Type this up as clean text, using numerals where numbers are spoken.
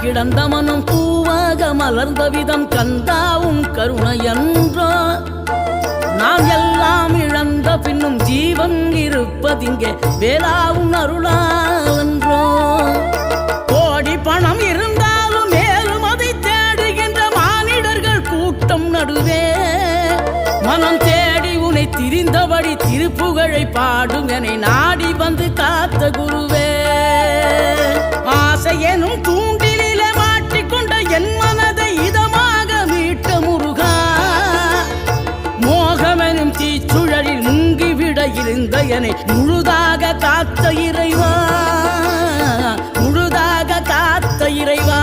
கிடந்த மனம் பூவாக மலர்ந்த விதம் கந்தாவும் கருணையன்றோ நாம் எல்லாம் இழந்த பின்னும் ஜீவன் இருப்பதிங்கே வேளாவும் அருளாவென்றோ கோடி பணம் இருந்தாலும் மேலும் அதை தேடுகின்ற மானிடர்கள் கூட்டம் நடுவே மனம் தேடி உனை திரிந்தபடி திருப்புகழை பாடும் என்னை நாடி வந்து காத்த குருவே ஆசை எனும் தூண்டிலே மாட்டிக்கொண்ட என் மனதை இதமாக மீட்ட முருகா மோகமெனும் தீச்சுழலில் முங்கிவிட இருந்த என்னை முழுதாக காத்த இறைவா முழுதாக காத்த இறைவா